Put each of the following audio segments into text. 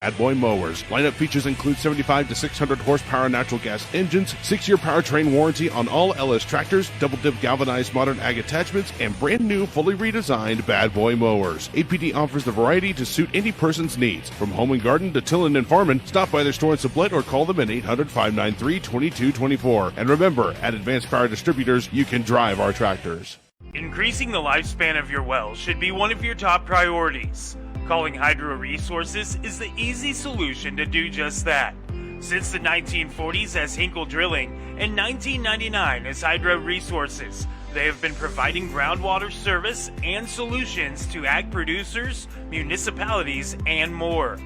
Bad Boy Mowers. Lineup features include 75 to 600 horsepower natural gas engines, 6-year powertrain warranty on all LS tractors, double-dip galvanized modern ag attachments, and brand new fully redesigned Bad Boy Mowers. APD offers the variety to suit any person's needs. From home and garden to tillin' and farming, stop by their store in Sublette or call them at 800-593-2224. And remember, at Advanced Power Distributors, you can drive our tractors. Increasing the lifespan of your well should be one of your top priorities. Calling Hydro Resources is the easy solution to do just that. Since the 1940s as Hinkle Drilling and 1999 as Hydro Resources, they have been providing groundwater service and solutions to ag producers, municipalities, and more.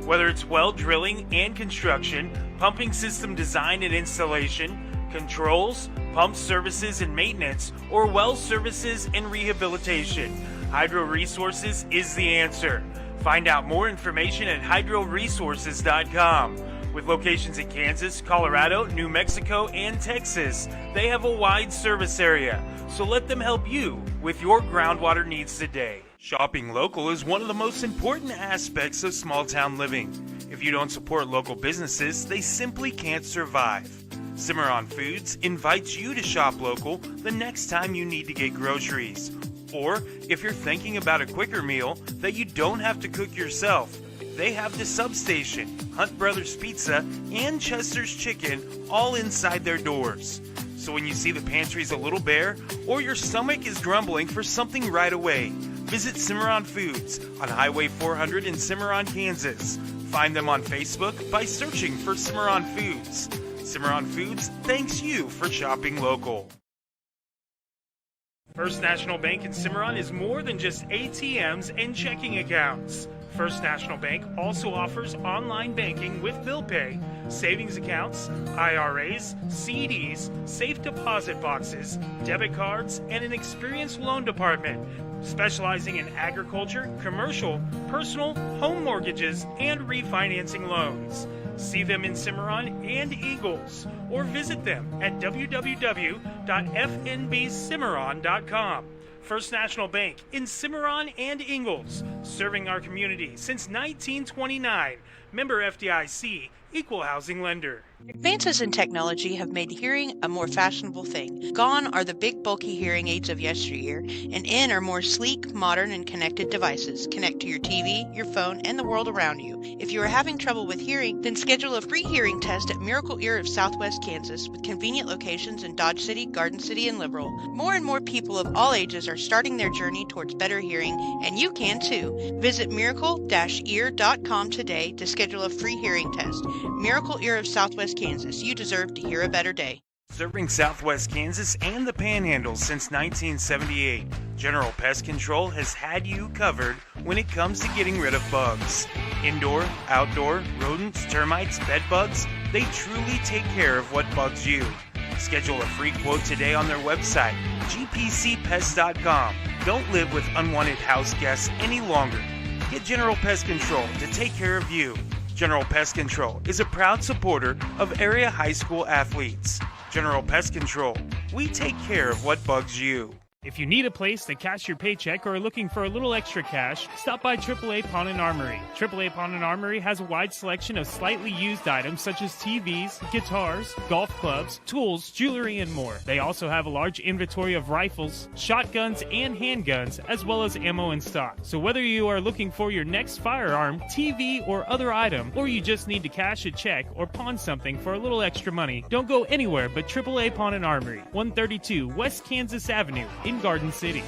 Whether it's well drilling and construction, pumping system design and installation, controls, pump services and maintenance, or well services and rehabilitation, Hydro Resources is the answer. Find out more information at hydroresources.com. With locations in Kansas, Colorado, New Mexico, and Texas, they have a wide service area. So let them help you with your groundwater needs today. Shopping local is one of the most important aspects of small town living. If you don't support local businesses, they simply can't survive. Cimarron Foods invites you to shop local the next time you need to get groceries. Or if you're thinking about a quicker meal that you don't have to cook yourself, they have the Substation, Hunt Brothers Pizza, and Chester's Chicken all inside their doors. So when you see the pantries a little bare or your stomach is grumbling for something right away, visit Cimarron Foods on Highway 400 in Cimarron, Kansas. Find them on Facebook by searching for Cimarron Foods. Cimarron Foods thanks you for shopping local. First National Bank in Cimarron is more than just ATMs and checking accounts. First National Bank also offers online banking with bill pay, savings accounts, IRAs, CDs, safe deposit boxes, debit cards, and an experienced loan department, specializing in agriculture, commercial, personal, home mortgages, and refinancing loans. See them in Cimarron and Eagles, or visit them at www.fnbcimarron.com. First National Bank in Cimarron and Ingalls, serving our community since 1929. Member FDIC, Equal Housing Lender. Advances in technology have made hearing a more fashionable thing. Gone are the big, bulky hearing aids of yesteryear, and in are more sleek, modern, and connected devices. Connect to your TV, your phone, and the world around you. If you are having trouble with hearing, then schedule a free hearing test at Miracle Ear of Southwest Kansas, with convenient locations in Dodge City, Garden City, and Liberal. More and more people of all ages are starting their journey towards better hearing, and you can too. Visit miracle-ear.com today to schedule a free hearing test. Miracle Ear of Southwest Kansas. You deserve to hear a better day. Serving Southwest Kansas and the Panhandle since 1978, General Pest Control has had you covered when it comes to getting rid of bugs. Indoor, outdoor, rodents, termites, bed bugs, they truly take care of what bugs you. Schedule a free quote today on their website, gpcpest.com. Don't live with unwanted house guests any longer. Get General Pest Control to take care of you. General Pest Control is a proud supporter of area high school athletes. General Pest Control, we take care of what bugs you. If you need a place to cash your paycheck or are looking for a little extra cash, stop by AAA Pawn and Armory. AAA Pawn and Armory has a wide selection of slightly used items such as TVs, guitars, golf clubs, tools, jewelry, and more. They also have a large inventory of rifles, shotguns, and handguns, as well as ammo in stock. So whether you are looking for your next firearm, TV, or other item, or you just need to cash a check or pawn something for a little extra money, don't go anywhere but AAA Pawn and Armory, 132 West Kansas Avenue in Garden City.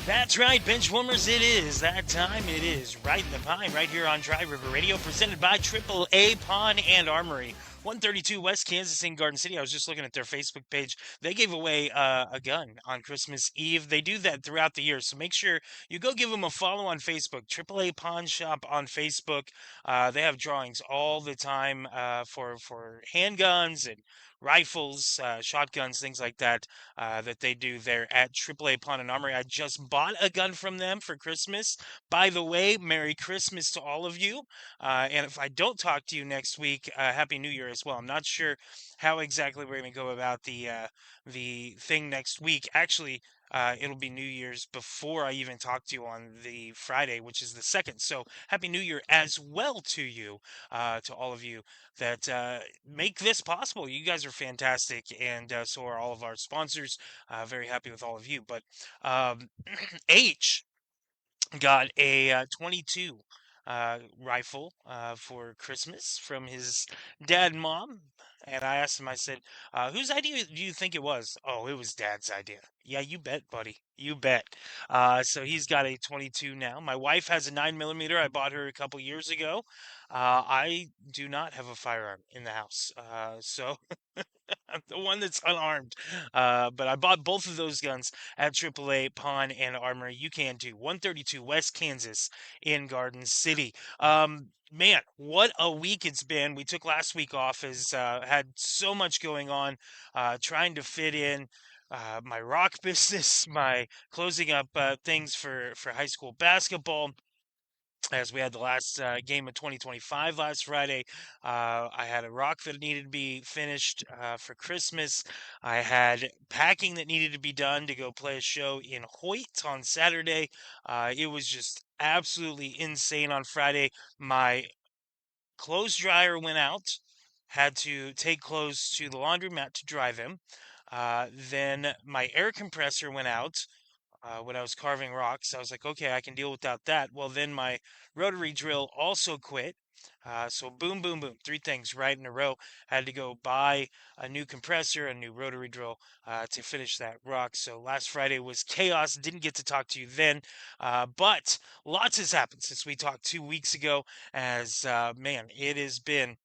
That's right, Benchwarmers, it is that time. It is Right in the Pine, right here on Dry River Radio, presented by AAA Pawn and Armory. 132 West Kansas in Garden City. I was just looking at their Facebook page. They gave away a gun on Christmas Eve. They do that throughout the year, so make sure you go give them a follow on Facebook. AAA Pawn Shop on Facebook. They have drawings all the time for handguns and rifles, shotguns, things like that, that they do there at AAA Pawn and Armory. I just bought a gun from them for Christmas. By the way, Merry Christmas to all of you. And if I don't talk to you next week, Happy New Year as well. I'm not sure how exactly we're going to go about the thing next week. Actually, it'll be New Year's before I even talk to you on the Friday, which is the 2nd. So Happy New Year as well to you, to all of you that make this possible. You guys are fantastic, and so are all of our sponsors. Very happy with all of you. But H got a 22 rifle for Christmas from his dad and mom. And I asked him, I said, whose idea do you think it was? Oh, it was dad's idea. Yeah, you bet, buddy. You bet. So he's got a 22 now. My wife has a 9mm. I bought her a couple years ago. I do not have a firearm in the house. So the one that's unarmed. But I bought both of those guns at AAA Pawn and Armory. You can too. 132 West Kansas in Garden City. Man, what a week it's been. We took last week off as had so much going on, trying to fit in my rock business, my closing up things for high school basketball, as we had the last game of 2025 last Friday. I had a rock that needed to be finished for Christmas. I had packing that needed to be done to go play a show in Hoyt on Saturday. It was just absolutely insane on Friday. My clothes dryer went out, had to take clothes to the laundromat to dry them. Then my air compressor went out when I was carving rocks. I was like, okay, I can deal without that. Well, then my rotary drill also quit. So boom, boom, boom, three things right in a row. Had to go buy a new compressor, a new rotary drill to finish that rock. So last Friday was chaos. Didn't get to talk to you then, but lots has happened since we talked 2 weeks ago. As man, it has been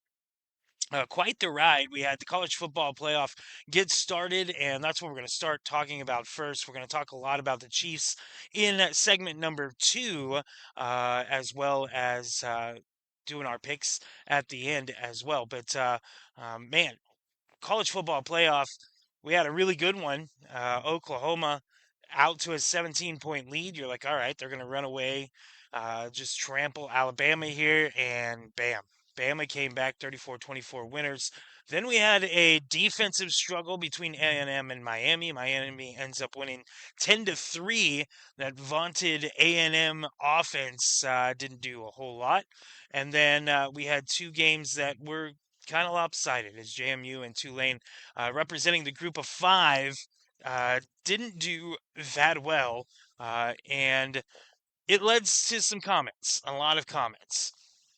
quite the ride. We had the college football playoff get started, and that's what we're going to start talking about first. We're going to talk a lot about the Chiefs in segment number 2, as well as doing our picks at the end as well. But man, college football playoff, we had a really good one. Oklahoma out to a 17-point lead. You're like, all right, they're going to run away, just trample Alabama here, and bam. Bama came back 34-24 winners. Then we had a defensive struggle between A&M and Miami. Miami ends up winning 10-3. That vaunted A&M offense didn't do a whole lot. And then we had two games that were kind of lopsided, as JMU and Tulane, representing the group of 5, didn't do that well, and it led to some comments, a lot of comments.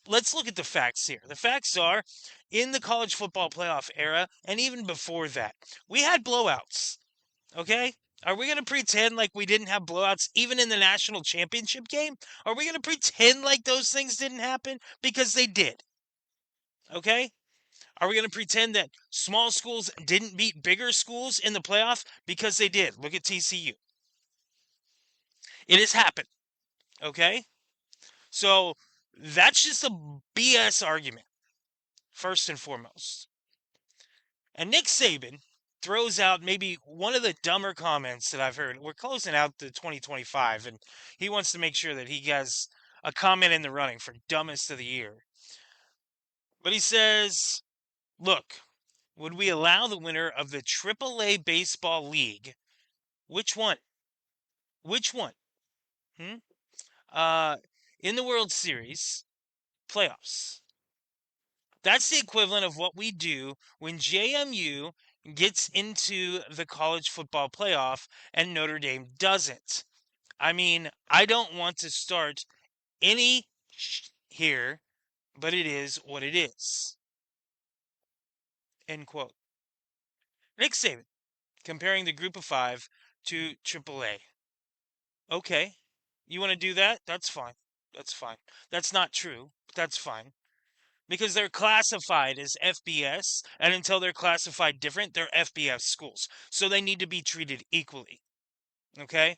Let's look at the facts here. The facts are, in the college football playoff era, and even before that, we had blowouts, okay? Are we going to pretend like we didn't have blowouts even in the national championship game? Are we going to pretend like those things didn't happen? Because they did, okay? Are we going to pretend that small schools didn't beat bigger schools in the playoff? Because they did. Look at TCU. It has happened. Okay? So that's just a BS argument, first and foremost. And Nick Saban throws out maybe one of the dumber comments that I've heard. We're closing out the 2025, and he wants to make sure that he has a comment in the running for dumbest of the year. But he says, look, would we allow the winner of the AAA Baseball League? Which one? Which one? In the World Series playoffs. That's the equivalent of what we do when JMU gets into the college football playoff and Notre Dame doesn't. I mean, I don't want to start any here, but it is what it is. End quote. Nick Saban comparing the group of 5 to AAA. Okay, you want to do that? That's fine. That's fine. That's not true, but that's fine. Because they're classified as FBS, and until they're classified different, they're FBS schools. So they need to be treated equally. Okay?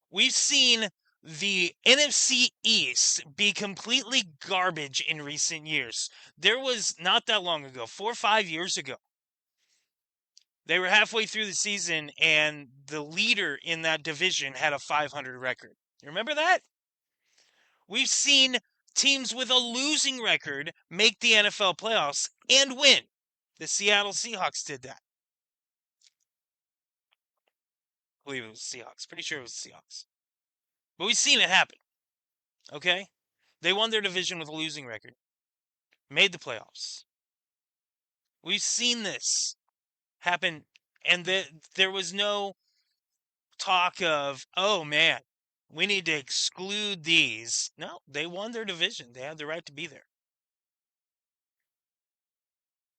We've seen the NFC East be completely garbage in recent years. There was, not that long ago, 4 or 5 years ago, They were halfway through the season, and the leader in that division had a 500 record. You remember that? We've seen teams with a losing record make the NFL playoffs and win. The Seattle Seahawks did that. I believe it was the Seahawks. Pretty sure it was the Seahawks. But we've seen it happen. Okay? They won their division with a losing record. Made the playoffs. We've seen this happen, and there was no talk of, oh man, we need to exclude these. No, they won their division. They had the right to be there.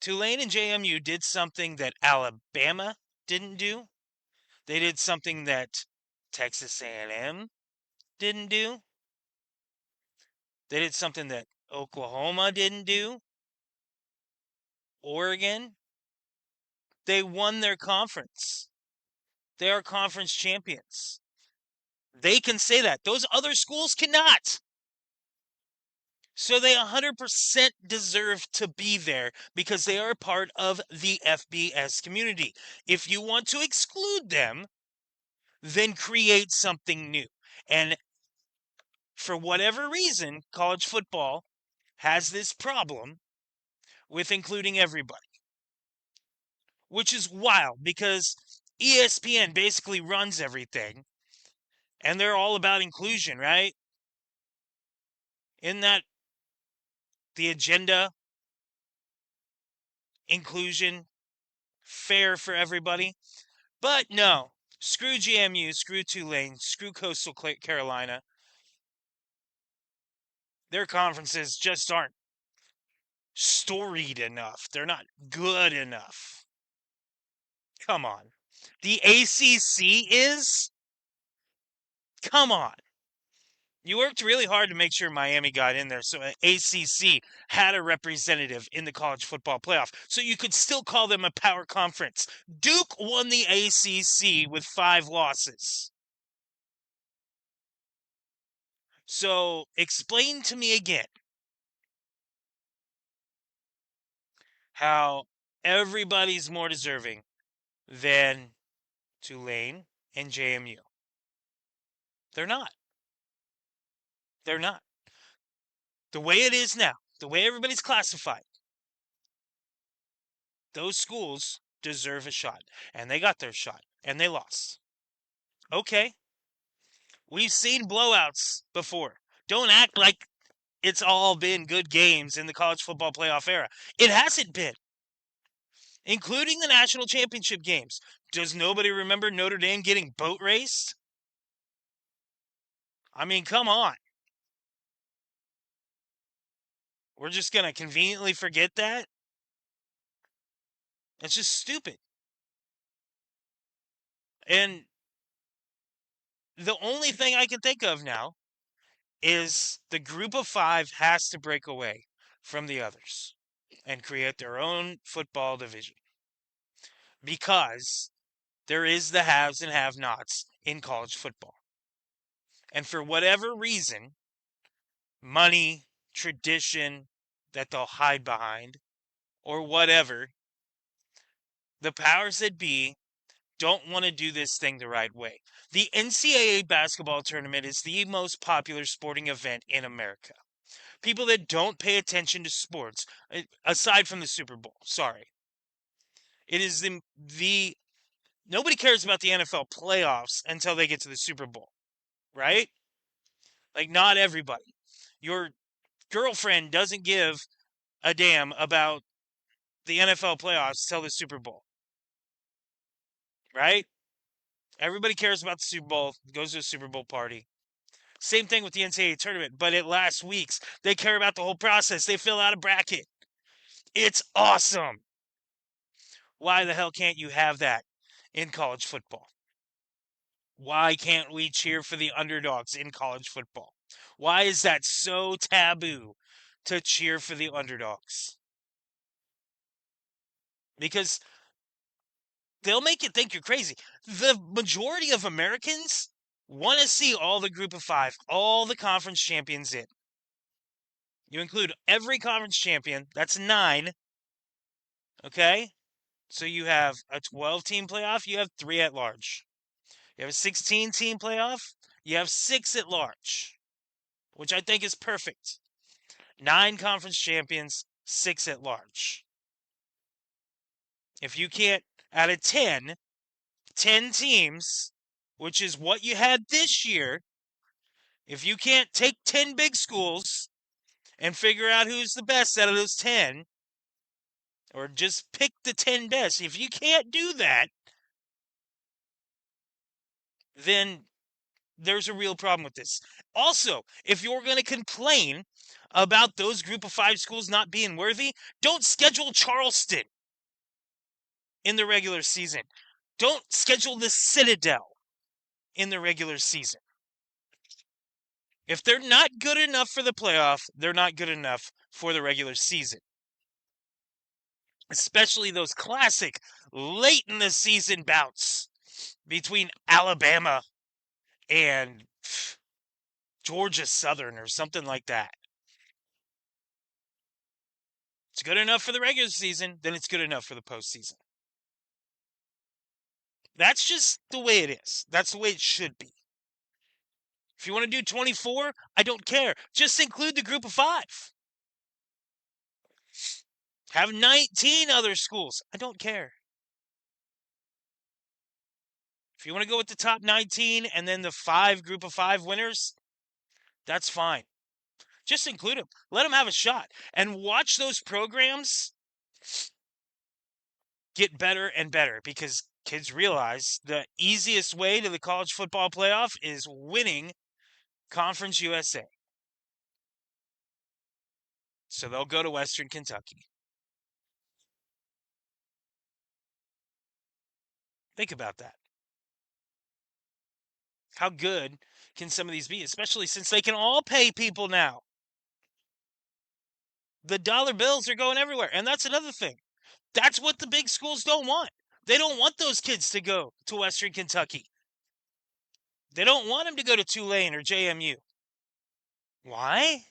Tulane and JMU did something that Alabama didn't do. They did something that Texas A&M didn't do. They did something that Oklahoma didn't do. Oregon. They won their conference. They are conference champions. They can say that. Those other schools cannot. So they 100% deserve to be there because they are part of the FBS community. If you want to exclude them, then create something new. And for whatever reason, college football has this problem with including everybody, which is wild because ESPN basically runs everything, and they're all about inclusion, right? Isn't that the agenda? Inclusion, fair for everybody. But no, screw GMU, screw Tulane, screw Coastal Carolina. Their conferences just aren't storied enough. They're not good enough. Come on. The ACC is? Come on. You worked really hard to make sure Miami got in there, so ACC had a representative in the college football playoff, so you could still call them a power conference. Duke won the ACC with 5 losses. So explain to me again how everybody's more deserving than Tulane and JMU. They're not. They're not. The way it is now, the way everybody's classified, those schools deserve a shot. And they got their shot. And they lost. Okay. We've seen blowouts before. Don't act like it's all been good games in the college football playoff era. It hasn't been. Including the national championship games. Does nobody remember Notre Dame getting boat raced? I mean, come on. We're just going to conveniently forget that? It's just stupid. And the only thing I can think of now is the group of 5 has to break away from the others and create their own football division. Because there is the haves and have-nots in college football. And for whatever reason, money, tradition that they'll hide behind, or whatever, the powers that be don't want to do this thing the right way. The NCAA basketball tournament is the most popular sporting event in America. People that don't pay attention to sports, aside from the Super Bowl, sorry. It is the nobody cares about the NFL playoffs until they get to the Super Bowl, right? Like, not everybody. Your girlfriend doesn't give a damn about the NFL playoffs till the Super Bowl, right? Everybody cares about the Super Bowl, goes to a Super Bowl party. Same thing with the NCAA tournament, but it lasts weeks. They care about the whole process. They fill out a bracket. It's awesome. Why the hell can't you have that in college football? Why can't we cheer for the underdogs in college football? Why is that so taboo to cheer for the underdogs? Because they'll make you think you're crazy. The majority of Americans want to see all the group of 5, all the conference champions in. You include every conference champion. That's 9. Okay? So you have a 12-team playoff, you have 3 at large. You have a 16-team playoff, you have 6 at large, which I think is perfect. 9 conference champions, 6 at large. If you can't, out of 10 teams, which is what you had this year, if you can't take 10 big schools and figure out who's the best out of those 10, or just pick the 10 best, if you can't do that, then there's a real problem with this. Also, if you're going to complain about those group of 5 schools not being worthy, don't schedule Charleston in the regular season. Don't schedule the Citadel in the regular season. If they're not good enough for the playoff, they're not good enough for the regular season. Especially those classic late in the season bouts between Alabama and Georgia Southern or something like that. It's good enough for the regular season, then it's good enough for the postseason. That's just the way it is. That's the way it should be. If you want to do 24, I don't care. Just include the group of 5. Have 19 other schools. I don't care. If you want to go with the top 19 and then the 5 group of 5 winners, that's fine. Just include them. Let them have a shot. And watch those programs get better and better, because kids realize the easiest way to the college football playoff is winning Conference USA. So they'll go to Western Kentucky. Think about that. How good can some of these be, especially since they can all pay people now? The dollar bills are going everywhere, and that's another thing. That's what the big schools don't want. They don't want those kids to go to Western Kentucky. They don't want them to go to Tulane or JMU. Why?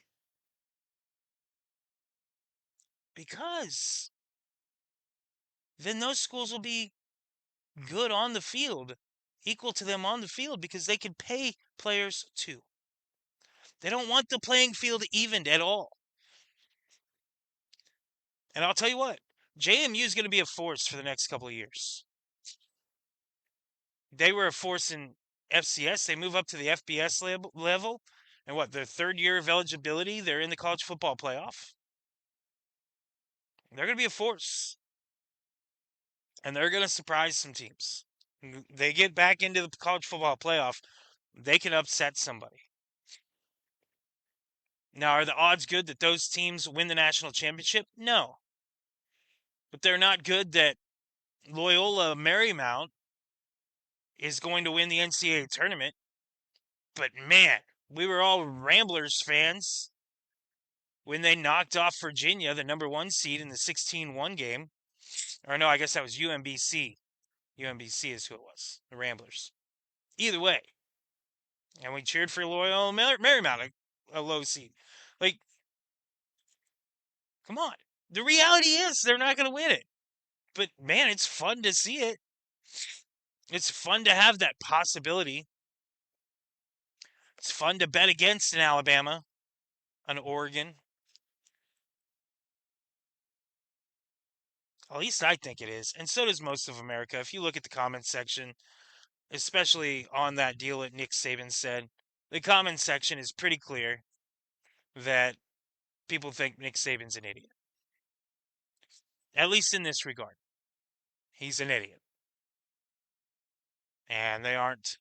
Because then those schools will be good on the field, equal to them on the field, because they can pay players too. They don't want the playing field evened at all. And I'll tell you what, JMU is going to be a force for the next couple of years. They were a force in FCS. They move up to the FBS level. And what, their 3rd year of eligibility, they're in the college football playoff. They're going to be a force. And they're going to surprise some teams. They get back into the college football playoff, they can upset somebody. Now, are the odds good that those teams win the national championship? No. But they're not good that Loyola Marymount is going to win the NCAA tournament. But man, we were all Ramblers fans when they knocked off Virginia, the number 1 seed, in the 16-1 game. Or no, I guess that was UMBC. UMBC is who it was, the Ramblers. Either way. And we cheered for Loyola Marymount, a low seed. Like, come on. The reality is they're not going to win it. But man, it's fun to see it. It's fun to have that possibility. It's fun to bet against an Alabama, an Oregon. At least I think it is. And so does most of America. If you look at the comments section, especially on that deal that Nick Saban said, the comments section is pretty clear that people think Nick Saban's an idiot. At least in this regard. He's an idiot. And they aren't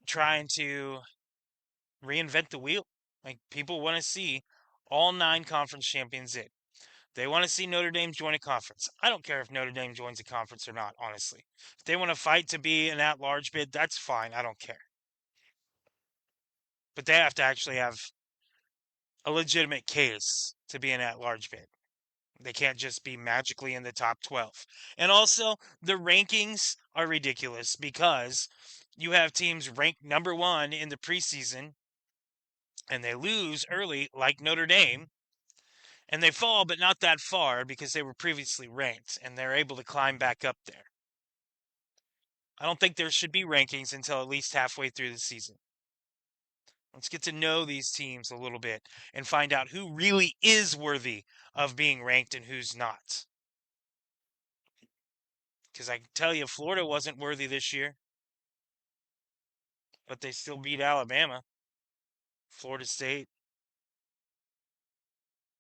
trying to reinvent the wheel. Like, people want to see all 9 conference champions in. They want to see Notre Dame join a conference. I don't care if Notre Dame joins a conference or not, honestly. If they want to fight to be an at-large bid, that's fine. I don't care. But they have to actually have a legitimate case to be an at-large bid. They can't just be magically in the top 12. And also, the rankings are ridiculous because you have teams ranked number 1 in the preseason and they lose early, like Notre Dame. And they fall, but not that far because they were previously ranked, and they're able to climb back up there. I don't think there should be rankings until at least halfway through the season. Let's get to know these teams a little bit and find out who really is worthy of being ranked and who's not. Because I can tell you, Florida wasn't worthy this year, but they still beat Alabama, Florida State.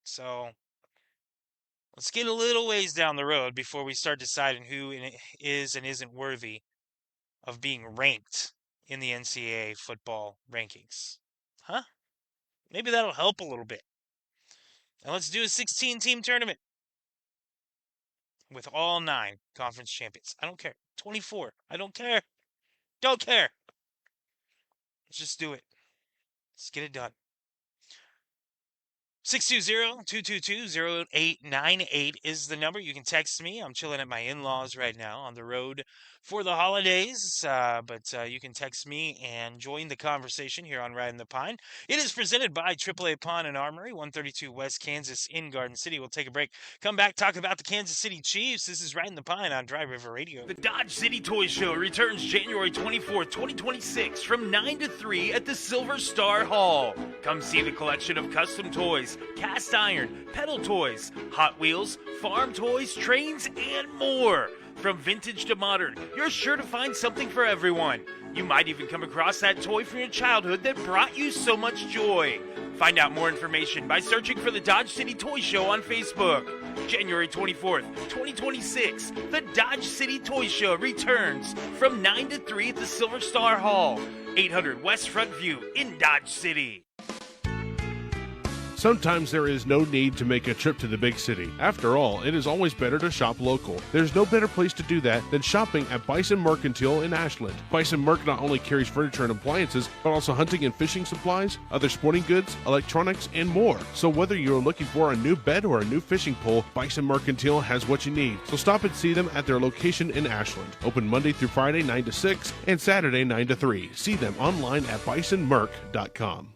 So let's get a little ways down the road before we start deciding who is and isn't worthy of being ranked in the NCAA football rankings. Huh? Maybe that'll help a little bit. And let's do a 16-team tournament with all 9 conference champions. I don't care. 24. I don't care. Don't care. Let's just do it. Let's get it done. 620-222-0898 is the number. You can text me. I'm chilling at my in-laws right now on the road for the holidays. But you can text me and join the conversation here on Ridin the Pine. It is presented by AAA Pawn and Armory, 132 West Kansas in Garden City. We'll take a break. Come back, talk about the Kansas City Chiefs. This is Ridin the Pine on Dry River Radio. The Dodge City Toy Show returns January 24th, 2026 from 9 to 3 at the Silver Star Hall. Come see the collection of custom toys, cast iron, pedal toys, Hot Wheels, farm toys, trains, and more. From vintage to modern, you're sure to find something for everyone. You might even come across that toy from your childhood that brought you so much joy. Find out more information by searching for the Dodge City Toy Show on Facebook. January 24th, 2026, the Dodge City Toy Show returns from 9 to 3 at the Silver Star Hall, 800 West Front View in Dodge City. Sometimes there is no need to make a trip to the big city. After all, it is always better to shop local. There's no better place to do that than shopping at Bison Mercantile in Ashland. Bison Merc not only carries furniture and appliances, but also hunting and fishing supplies, other sporting goods, electronics, and more. So whether you're looking for a new bed or a new fishing pole, Bison Mercantile has what you need. So stop and see them at their location in Ashland. Open Monday through Friday 9 to 6 and Saturday 9 to 3. See them online at bisonmerc.com.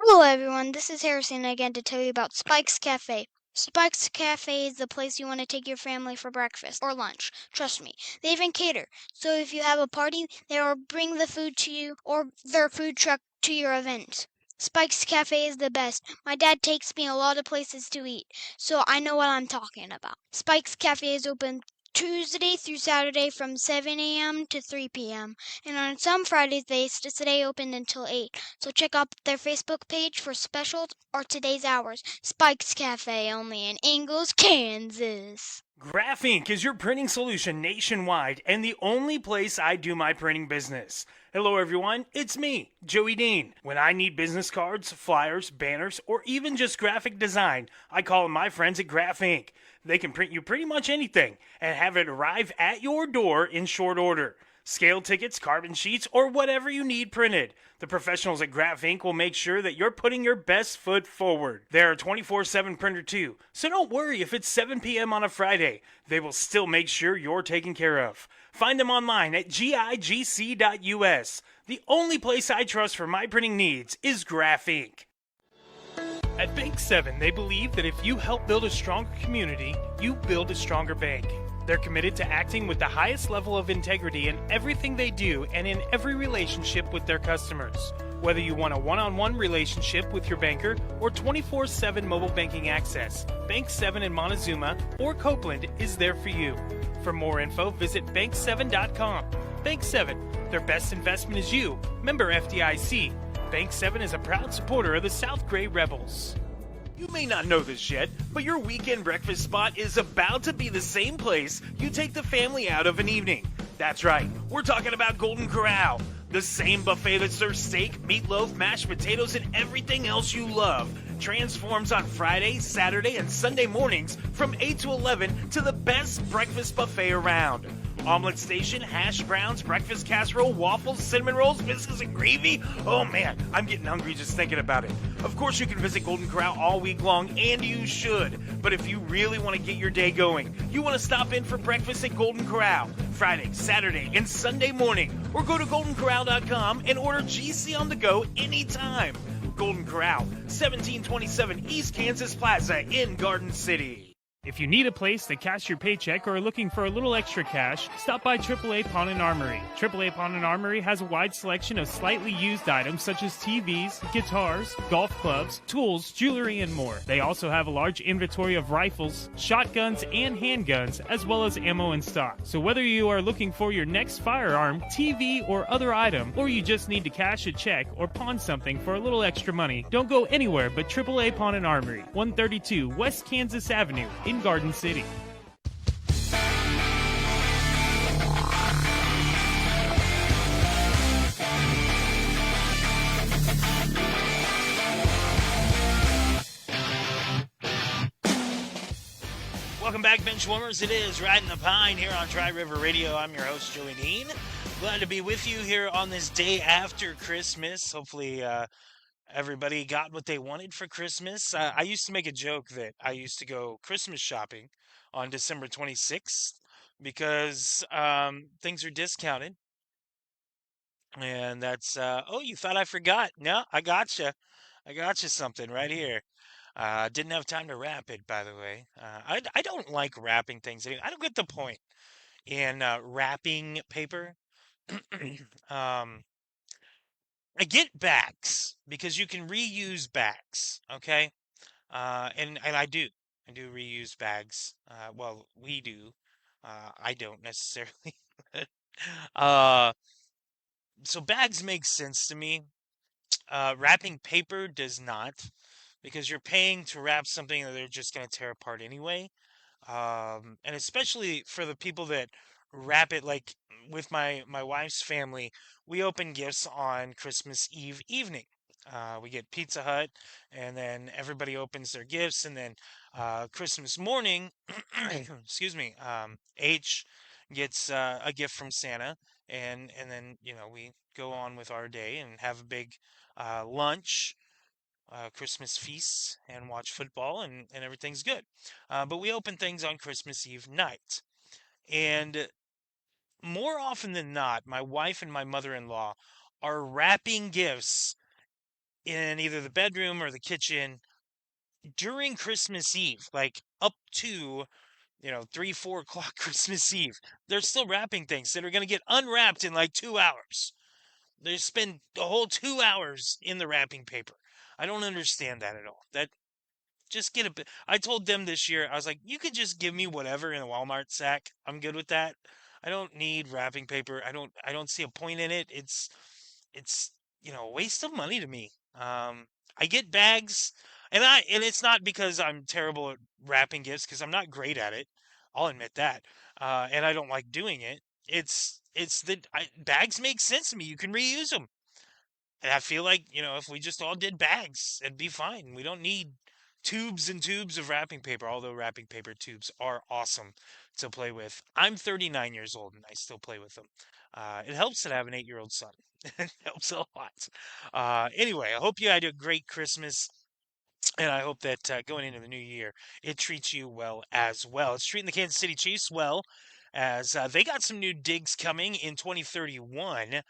Hello everyone, this is Harrison again to tell you about Spike's Cafe. Spike's Cafe is the place you want to take your family for breakfast or lunch. Trust me, they even cater. So if you have a party, they will bring the food to you or their food truck to your event. Spike's Cafe is the best. My dad takes me a lot of places to eat, so I know what I'm talking about. Spike's Cafe is open Tuesday through Saturday from 7 a.m. to 3 p.m. And on some Fridays, they stay open until 8. So check out their Facebook page for specials or today's hours. Spike's Cafe, only in Ingalls, Kansas. Graph Inc. is your printing solution nationwide and the only place I do my printing business. Hello everyone, it's me, Joey Dean. When I need business cards, flyers, banners, or even just graphic design, I call my friends at Graph Inc. They can print you pretty much anything and have it arrive at your door in short order. Scale tickets, carbon sheets, or whatever you need printed. The professionals at Graph Inc. will make sure that you're putting your best foot forward. They're a 24/7 printer too, so don't worry if it's 7 p.m. on a Friday. They will still make sure you're taken care of. Find them online at gigc.us. The only place I trust for my printing needs is Graph Inc. At Bank 7, they believe that if you help build a stronger community, you build a stronger bank. They're committed to acting with the highest level of integrity in everything they do and in every relationship with their customers. Whether you want a one-on-one relationship with your banker or 24/7 mobile banking access, Bank 7 in Montezuma or Copeland is there for you. For more info, visit bank7.com. Bank 7, their best investment is you. Member FDIC. Bank 7 is a proud supporter of the South Gray Rebels. You may not know this yet, but your weekend breakfast spot is about to be the same place you take the family out of an evening. That's right, we're talking about Golden Corral, the same buffet that serves steak, meatloaf, mashed potatoes, and everything else you love. Transforms on Friday, Saturday, and Sunday mornings from 8 to 11 to the best breakfast buffet around. Omelet station, hash browns, breakfast casserole, waffles, cinnamon rolls, biscuits, and gravy. Oh man, I'm getting hungry just thinking about it. Of course you can visit Golden Corral all week long, and you should. But if you really want to get your day going, you want to stop in for breakfast at Golden Corral, Friday, Saturday, and Sunday morning. Or go to goldencorral.com and order GC on the go anytime. Golden Corral, 1727 East Kansas Plaza in Garden City. If you need a place to cash your paycheck or are looking for a little extra cash, stop by AAA Pawn and Armory. AAA Pawn and Armory has a wide selection of slightly used items such as TVs, guitars, golf clubs, tools, jewelry, and more. They also have a large inventory of rifles, shotguns, and handguns, as well as ammo in stock. So whether you are looking for your next firearm, TV, or other item, or you just need to cash a check or pawn something for a little extra money, don't go anywhere but AAA Pawn and Armory, 132 West Kansas Avenue in Garden City. Welcome back, bench warmers. It is Ridin the Pine here on Dry River Radio. I'm your host, Joey Dean. Glad to be with you here on this day after Christmas. Hopefully, everybody got what they wanted for Christmas. I used to make a joke that I used to go Christmas shopping on December 26th because things are discounted. And that's, oh, you thought I forgot. No, I gotcha. I gotcha something right here. Didn't have time to wrap it, by the way. I don't like wrapping things. I don't get the point in wrapping paper. um, I get bags because you can reuse bags, okay? And I do. I do reuse bags. Well, we do. I don't necessarily. uh, so bags make sense to me. Wrapping paper does not because you're paying to wrap something that they're just going to tear apart anyway. And especially for the people that wrap it, like with my wife's family, we open gifts on Christmas Eve evening. We get Pizza Hut, and then everybody opens their gifts, and then Christmas morning, excuse me, H gets a gift from Santa, and then we go on with our day and have a big lunch, Christmas feasts, and watch football, and everything's good. But we open things on Christmas Eve night. And more often than not, my wife and my mother-in-law are wrapping gifts in either the bedroom or the kitchen during Christmas Eve, like up to 3, 4 o'clock Christmas Eve. They're still wrapping things that are going to get unwrapped in like 2 hours. They spend the whole 2 hours in the wrapping paper. I don't understand that at all. That just get a bit. I told them this year, I was like, you could just give me whatever in a Walmart sack. I'm good with that. I don't need wrapping paper. I don't see a point in it. It's a waste of money to me. I get bags, and it's not because I'm terrible at wrapping gifts, because I'm not great at it. I'll admit that. And I don't like doing it. It's that bags make sense to me. You can reuse them. And I feel like, if we just all did bags, it'd be fine. We don't need tubes and tubes of wrapping paper, although wrapping paper tubes are awesome to play with. I'm 39 years old and I still play with them. It helps that I have an 8-year-old son. It helps a lot. Anyway, I hope you had a great Christmas. And I hope that going into the new year, it treats you well as well. It's treating the Kansas City Chiefs well as they got some new digs coming in 2031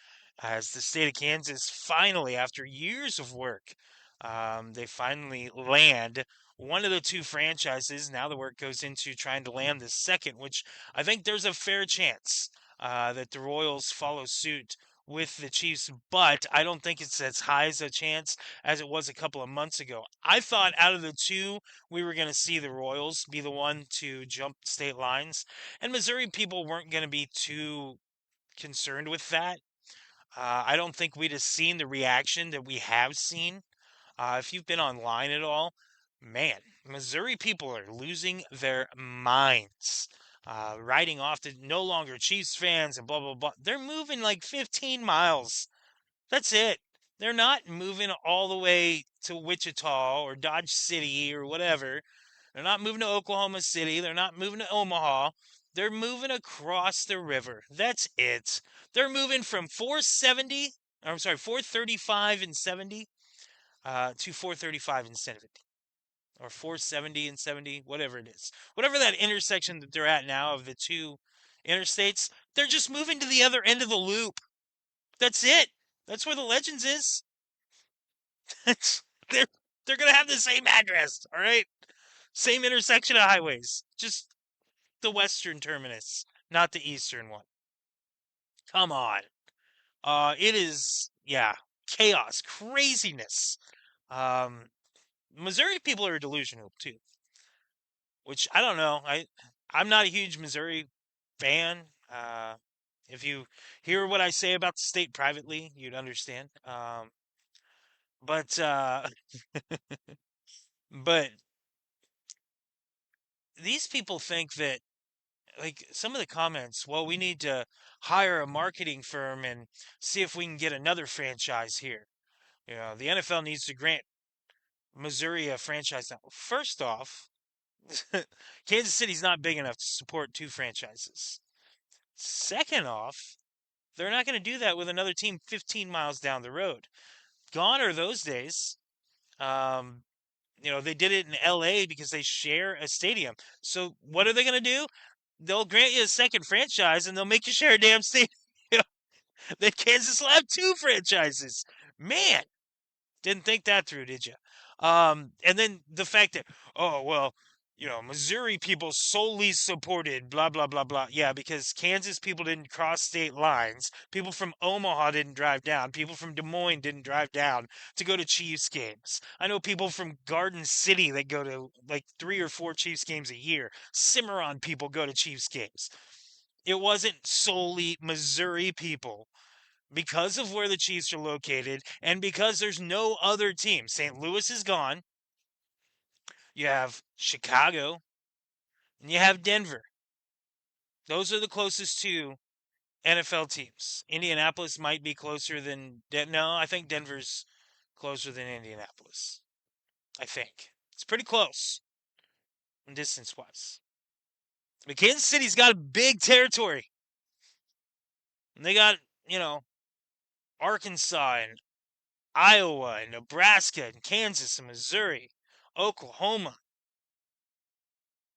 as the state of Kansas finally, after years of work, they finally land one of the two franchises. Now the work goes into trying to land the second, which I think there's a fair chance that the Royals follow suit with the Chiefs, but I don't think it's as high as a chance as it was a couple of months ago. I thought out of the two, we were going to see the Royals be the one to jump state lines, and Missouri people weren't going to be too concerned with that. I don't think we'd have seen the reaction that we have seen. If you've been online at all, man, Missouri people are losing their minds. Writing off to no longer Chiefs fans and blah, blah, blah. They're moving like 15 miles. That's it. They're not moving all the way to Wichita or Dodge City or whatever. They're not moving to Oklahoma City. They're not moving to Omaha. They're moving across the river. That's it. They're moving from 435 and 70 to 435 and 70. Or 470 and 70, whatever it is. Whatever that intersection that they're at now of the two interstates, they're just moving to the other end of the loop. That's it. That's where the Legends is. they're they're gonna have the same address, all right? Same intersection of highways, just the western terminus, not the eastern one. Come on. It is, yeah, chaos, craziness. Um, Missouri people are delusional too, which I don't know. I'm not a huge Missouri fan. If you hear what I say about the state privately, you'd understand. But but these people think that, like, some of the comments, well, we need to hire a marketing firm and see if we can get another franchise here. The NFL needs to grant Missouri a franchise now. First off, Kansas City's not big enough to support two franchises. Second off, they're not going to do that with another team 15 miles down the road. Gone are those days. They did it in LA because they share a stadium. So what are they going to do? They'll grant you a second franchise and they'll make you share a damn stadium. Then Kansas will have two franchises. Man, didn't think that through, did you? And then the fact that, oh, well, Missouri people solely supported blah, blah, blah, blah. Yeah, because Kansas people didn't cross state lines. People from Omaha didn't drive down. People from Des Moines didn't drive down to go to Chiefs games. I know people from Garden City that go to like 3 or 4 Chiefs games a year. Cimarron people go to Chiefs games. It wasn't solely Missouri people. Because of where the Chiefs are located and because there's no other team. St. Louis is gone. You have Chicago and you have Denver. Those are the closest two NFL teams. Indianapolis might be closer than no, I think Denver's closer than Indianapolis. I think. It's pretty close distance-wise. But Kansas City's got a big territory. And they got, Arkansas and Iowa and Nebraska and Kansas and Missouri, Oklahoma.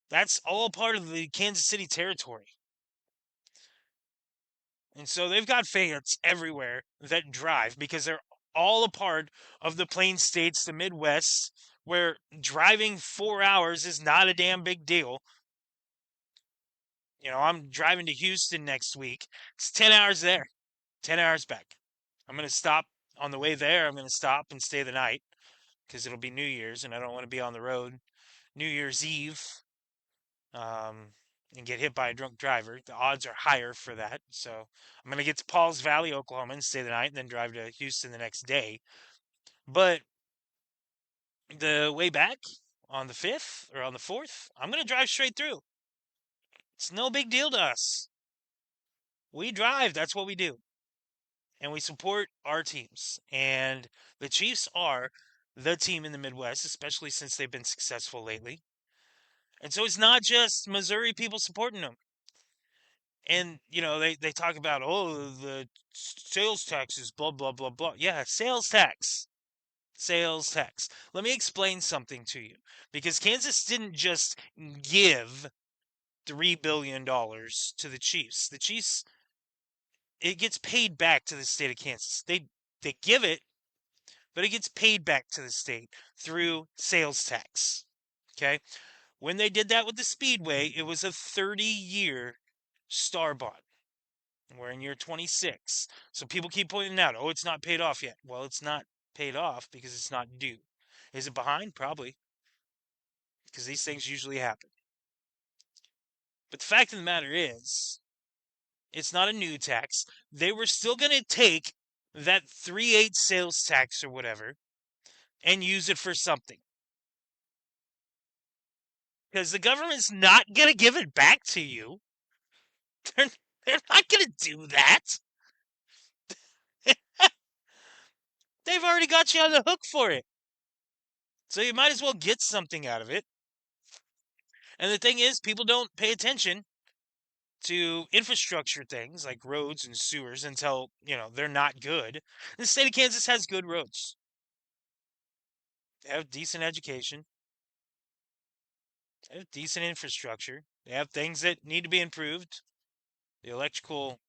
That's all part of the Kansas City territory. And so they've got fans everywhere that drive because they're all a part of the Plain States, the Midwest, where driving 4 hours is not a damn big deal. I'm driving to Houston next week. It's 10 hours there, 10 hours back. I'm going to stop on the way there. I'm going to stop and stay the night because it'll be New Year's and I don't want to be on the road New Year's Eve and get hit by a drunk driver. The odds are higher for that. So I'm going to get to Pauls Valley, Oklahoma and stay the night and then drive to Houston the next day. But the way back on the 5th or on the 4th, I'm going to drive straight through. It's no big deal to us. We drive. That's what we do. And we support our teams. And the Chiefs are the team in the Midwest, especially since they've been successful lately. And so it's not just Missouri people supporting them. And, they talk about, the sales taxes, blah, blah, blah, blah. Yeah, sales tax. Sales tax. Let me explain something to you. Because Kansas didn't just give $3 billion to the Chiefs. The Chiefs, it gets paid back to the state of Kansas. They give it, but it gets paid back to the state through sales tax. Okay? When they did that with the Speedway, it was a 30-year star bond. We're in year 26. So people keep pointing out, it's not paid off yet. Well, it's not paid off because it's not due. Is it behind? Probably. Because these things usually happen. But the fact of the matter is, it's not a new tax. They were still going to take that 3/8 sales tax or whatever and use it for something. Because the government's not going to give it back to you. They're not going to do that. They've already got you on the hook for it. So you might as well get something out of it. And the thing is, people don't pay attention to infrastructure things like roads and sewers until, they're not good. The state of Kansas has good roads. They have decent education. They have decent infrastructure. They have things that need to be improved. The electrical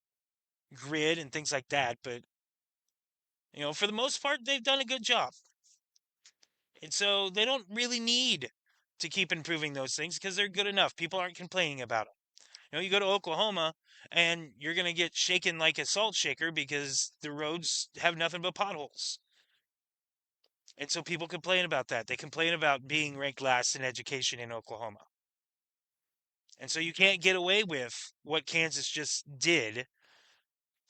grid and things like that. But, for the most part, they've done a good job. And so they don't really need to keep improving those things because they're good enough. People aren't complaining about them. You go to Oklahoma and you're going to get shaken like a salt shaker because the roads have nothing but potholes. And so people complain about that. They complain about being ranked last in education in Oklahoma. And so you can't get away with what Kansas just did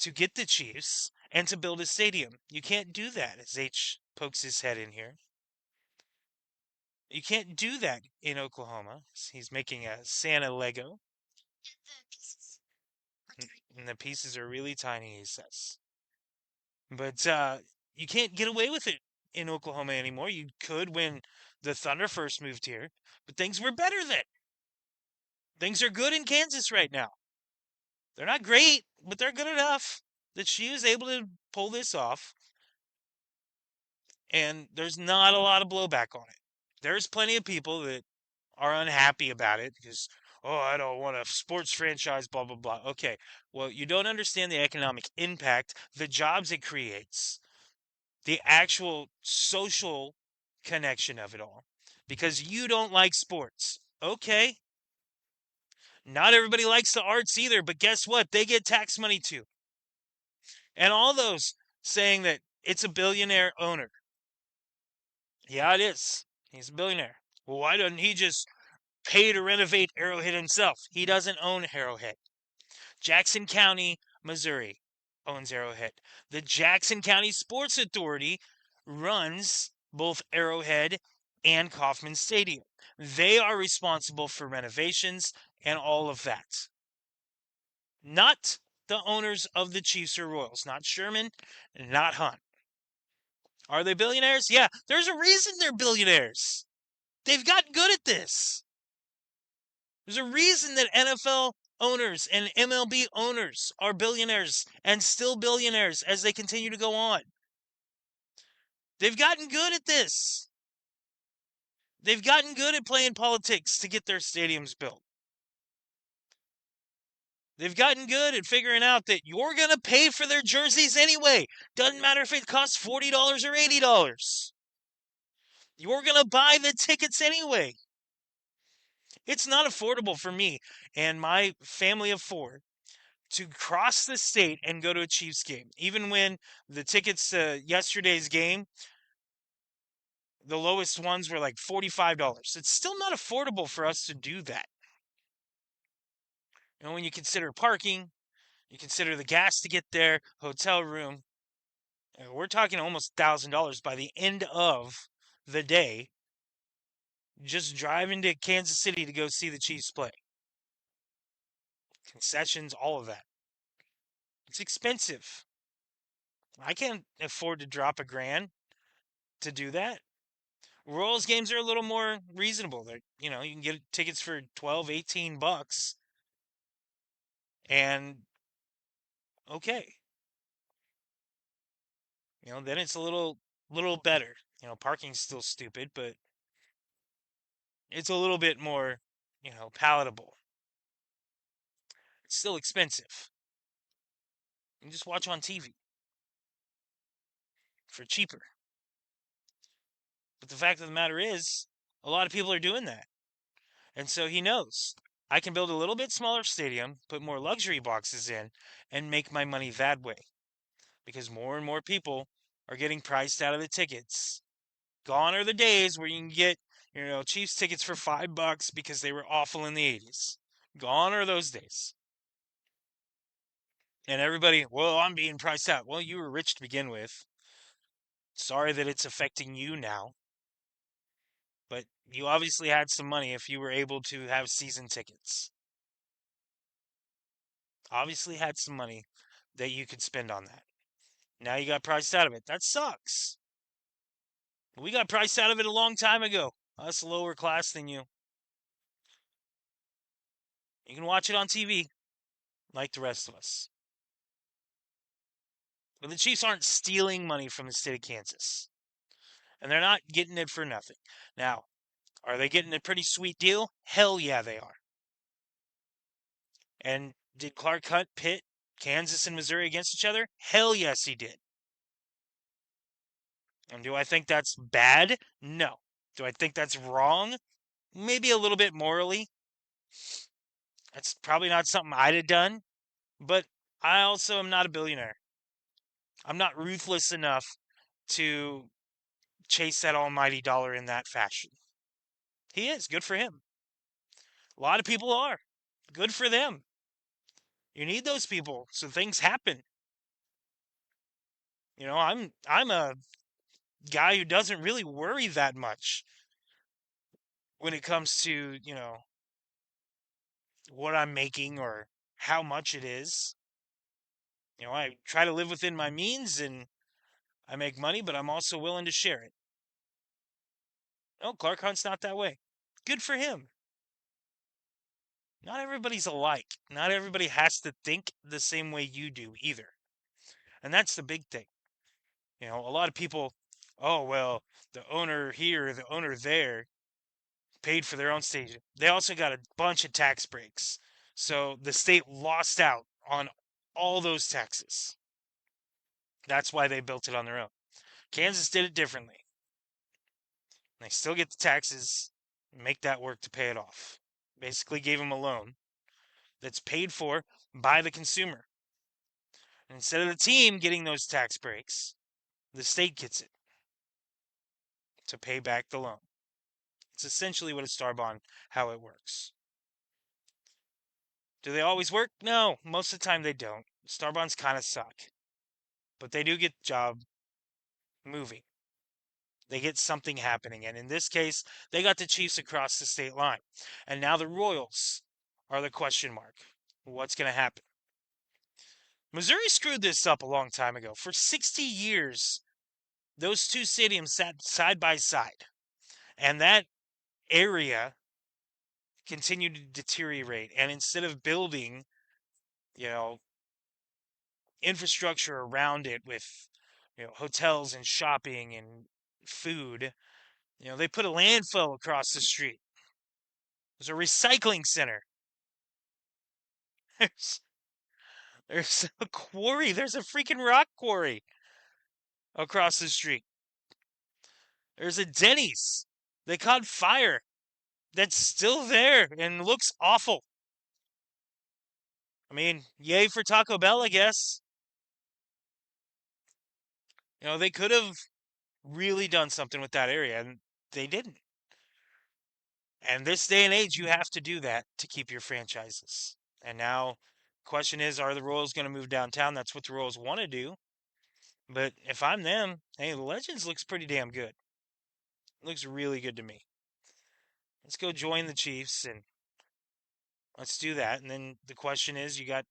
to get the Chiefs and to build a stadium. You can't do that, as H pokes his head in here. You can't do that in Oklahoma. He's making a Santa Lego. And the pieces are really tiny, he says. But you can't get away with it in Oklahoma anymore. You could when the Thunder first moved here, but things were better then. Things are good in Kansas right now. They're not great, but they're good enough that she was able to pull this off. And there's not a lot of blowback on it. There's plenty of people that are unhappy about it because, oh, I don't want a sports franchise, blah, blah, blah. Okay, well, you don't understand the economic impact, the jobs it creates, the actual social connection of it all, because you don't like sports. Okay. Not everybody likes the arts either, but guess what? They get tax money too. And all those saying that it's a billionaire owner. Yeah, it is. He's a billionaire. Well, why doesn't he just pay to renovate Arrowhead himself? He doesn't own Arrowhead. Jackson County, Missouri owns Arrowhead. The Jackson County Sports Authority runs both Arrowhead and Kauffman Stadium. They are responsible for renovations and all of that. Not the owners of the Chiefs or Royals. Not Sherman, not Hunt. Are they billionaires? Yeah, there's a reason they're billionaires. They've gotten good at this. There's a reason that NFL owners and MLB owners are billionaires and still billionaires as they continue to go on. They've gotten good at this. They've gotten good at playing politics to get their stadiums built. They've gotten good at figuring out that you're going to pay for their jerseys anyway. Doesn't matter if it costs $40 or $80. You're going to buy the tickets anyway. It's not affordable for me and my family of four to cross the state and go to a Chiefs game. Even when the tickets to yesterday's game, the lowest ones were like $45. It's still not affordable for us to do that. When you consider parking, you consider the gas to get there, hotel room, we're talking almost $1,000 by the end of the day just driving to Kansas City to go see the Chiefs play. Concessions, all of that. It's expensive. I can't afford to drop $1,000 to do that. Royals games are a little more reasonable. They're, you can get tickets for $12, $18. And okay. Then it's a little better. Parking's still stupid, but it's a little bit more, palatable. It's still expensive. You can just watch on TV for cheaper. But the fact of the matter is, a lot of people are doing that. And so he knows, I can build a little bit smaller stadium, put more luxury boxes in, and make my money that way. Because more and more people are getting priced out of the tickets. Gone are the days where you can get, Chiefs tickets for $5 because they were awful in the 80s. Gone are those days. And everybody, well, I'm being priced out. Well, you were rich to begin with. Sorry that it's affecting you now. But you obviously had some money if you were able to have season tickets. Obviously had some money that you could spend on that. Now you got priced out of it. That sucks. We got priced out of it a long time ago. Us lower class than you. You can watch it on TV like the rest of us. But the Chiefs aren't stealing money from the state of Kansas. And they're not getting it for nothing. Now, are they getting a pretty sweet deal? Hell yeah, they are. And did Clark Hunt pit Kansas and Missouri against each other? Hell yes, he did. And do I think that's bad? No. Do I think that's wrong? Maybe a little bit morally. That's probably not something I'd have done, but I also am not a billionaire. I'm not ruthless enough to chase that almighty dollar in that fashion. He is. Good for him. A lot of people are. Good for them. You need those people so things happen. You know, I'm a guy who doesn't really worry that much when it comes to, what I'm making or how much it is. You know, I try to live within my means and I make money, but I'm also willing to share it. No, Clark Hunt's not that way. Good for him. Not everybody's alike. Not everybody has to think the same way you do either. And that's the big thing. You know, a lot of people, oh, well, the owner here, the owner there paid for their own station. They also got a bunch of tax breaks. So the state lost out on all those taxes. That's why they built it on their own. Kansas did it differently. They still get the taxes, make that work to pay it off. Basically gave them a loan that's paid for by the consumer. And instead of the team getting those tax breaks, the state gets it to pay back the loan. It's essentially what a star bond, how it works. Do they always work? No, most of the time they don't. Star bonds kind of suck. But they do get the job moving. They get something happening. And in this case, they got the Chiefs across the state line. And now the Royals are the question mark. What's going to happen? Missouri screwed this up a long time ago. For 60 years, those two stadiums sat side by side. And that area continued to deteriorate. And instead of building, infrastructure around it with, hotels and shopping and food, they put a landfill across the street. There's a recycling center. There's a quarry. There's a freaking rock quarry across the street. There's a Denny's that caught fire that's still there and looks awful. I mean, yay for Taco Bell, I guess. They could have really done something with that area, and they didn't. And this day and age, you have to do that to keep your franchises. And now, question is, are the Royals going to move downtown? That's what the Royals want to do. But if I'm them, hey, the Legends looks pretty damn good. Looks really good to me. Let's go join the Chiefs and let's do that. And then the question is, you got,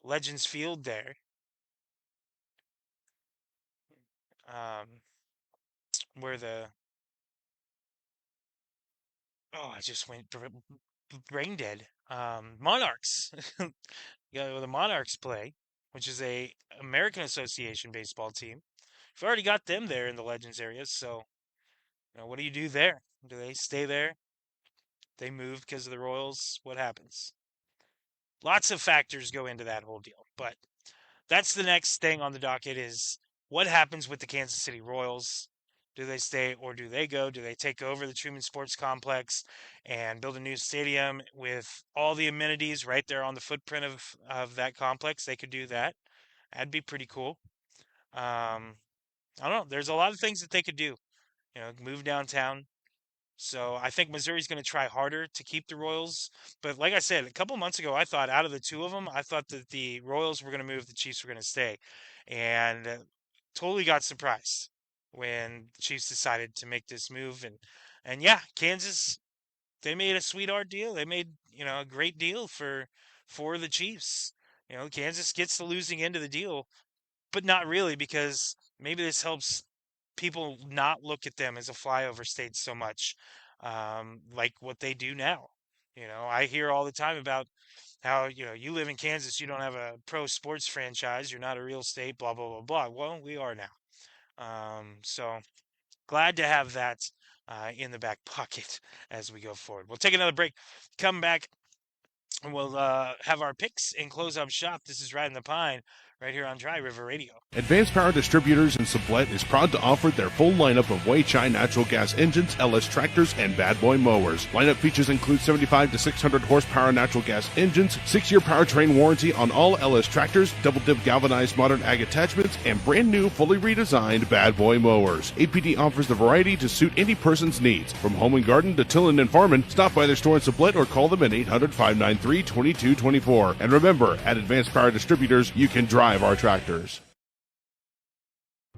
Legends Field there. Where I just went brain dead. Monarchs. You got the Monarchs play, which is a American Association baseball team. You've already got them there in the Legends area, so what do you do there? Do they stay there? They move because of the Royals? What happens? Lots of factors go into that whole deal, but that's the next thing on the docket is what happens with the Kansas City Royals? Do they stay or do they go? Do they take over the Truman Sports Complex and build a new stadium with all the amenities right there on the footprint of that complex? They could do that. That'd be pretty cool. I don't know. There's a lot of things that they could do. Move downtown. So I think Missouri's going to try harder to keep the Royals. But like I said, a couple months ago, I thought out of the two of them, I thought that the Royals were going to move, the Chiefs were going to stay. And totally got surprised when the Chiefs decided to make this move. And yeah, Kansas, they made a sweetheart deal. They made, a great deal for the Chiefs. Kansas gets the losing end of the deal, but not really because maybe this helps people not look at them as a flyover state so much, like what they do now. I hear all the time about how, you live in Kansas, you don't have a pro sports franchise, you're not a real state, blah, blah, blah, blah. Well, we are now. So glad to have that in the back pocket as we go forward. We'll take another break, come back, and we'll have our picks and close up shop. This is Riding the Pine right here on Dry River Radio. Advanced Power Distributors in Sublette is proud to offer their full lineup of Weichai natural gas engines, LS tractors, and bad boy mowers. Lineup features include 75 to 600 horsepower natural gas engines, 6-year powertrain warranty on all LS tractors, double-dip galvanized modern ag attachments, and brand new fully redesigned bad boy mowers. APD offers the variety to suit any person's needs. From home and garden to tillin' and farming, stop by their store in Sublette or call them at 800-593-2224. And remember, at Advanced Power Distributors, you can drive our tractors.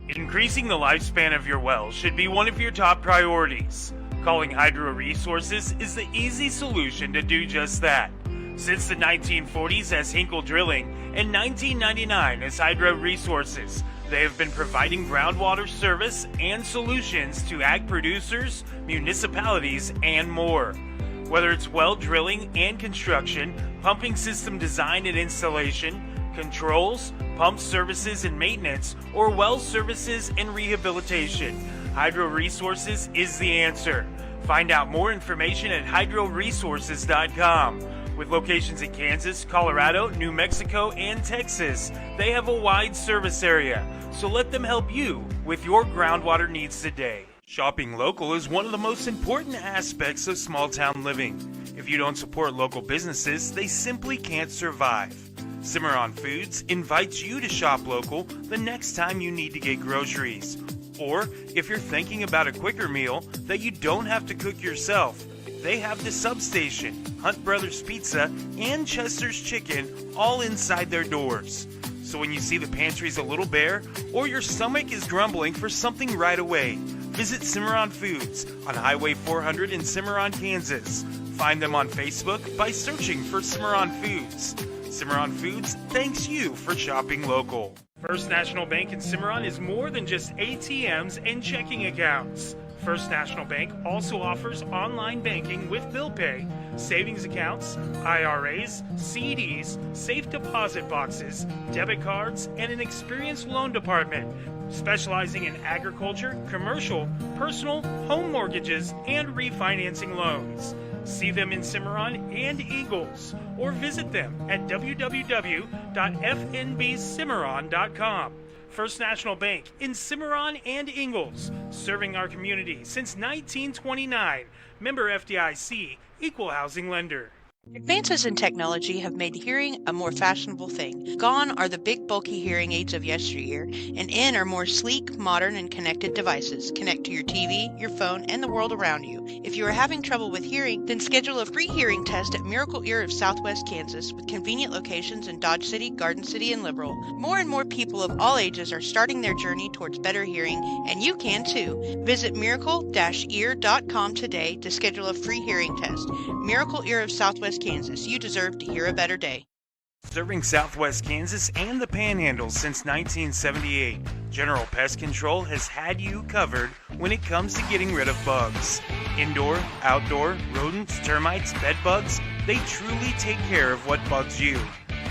Increasing the lifespan of your well should be one of your top priorities. Calling Hydro Resources is the easy solution to do just that. Since the 1940s as Hinkle Drilling and 1999 as Hydro Resources, they have been providing groundwater service and solutions to ag producers, municipalities, and more. Whether it's well drilling and construction, pumping system design and installation, controls, pump services and maintenance, or well services and rehabilitation, Hydro Resources is the answer. Find out more information at hydroresources.com. With locations in Kansas, Colorado, New Mexico, and Texas, they have a wide service area, so let them help you with your groundwater needs today. Shopping local is one of the most important aspects of small town living. If you don't support local businesses, they simply can't survive. Cimarron Foods invites you to shop local the next time you need to get groceries. Or if you're thinking about a quicker meal that you don't have to cook yourself, they have the Substation, Hunt Brothers Pizza, and Chester's Chicken all inside their doors. So when you see the pantries a little bare, or your stomach is grumbling for something right away, visit Cimarron Foods on Highway 400 in Cimarron, Kansas. Find them on Facebook by searching for Cimarron Foods. Cimarron Foods thanks you for shopping local. First National Bank in Cimarron is more than just ATMs and checking accounts. First National Bank also offers online banking with bill pay, savings accounts, IRAs, CDs, safe deposit boxes, debit cards, and an experienced loan department, specializing in agriculture, commercial, personal, home mortgages, and refinancing loans. See them in Cimarron and Eagles, or visit them at www.fnbcimarron.com. First National Bank in Cimarron and Ingalls, serving our community since 1929. Member FDIC, Equal Housing Lender. Advances in technology have made hearing a more fashionable thing. Gone are the big bulky hearing aids of yesteryear, and in are more sleek, modern, and connected devices. Connect to your TV, your phone, and the world around you. If you are having trouble with hearing, then schedule a free hearing test at Miracle Ear of Southwest Kansas, with convenient locations in Dodge City, Garden City, and Liberal. More and more people of all ages are starting their journey towards better hearing, and you can too. Visit miracle-ear.com today to schedule a free hearing test. Miracle Ear of Southwest Kansas. You deserve to hear a better day. Serving Southwest Kansas and the Panhandle since 1978, General Pest Control has had you covered when it comes to getting rid of bugs. Indoor, outdoor, rodents, termites, bed bugs, they truly take care of what bugs you.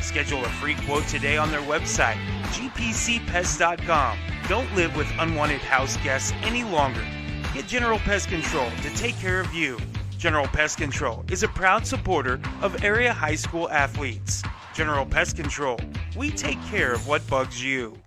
Schedule a free quote today on their website, gpcpest.com. Don't live with unwanted house guests any longer. Get General Pest Control to take care of you. General Pest Control is a proud supporter of area high school athletes. General Pest Control, we take care of what bugs you.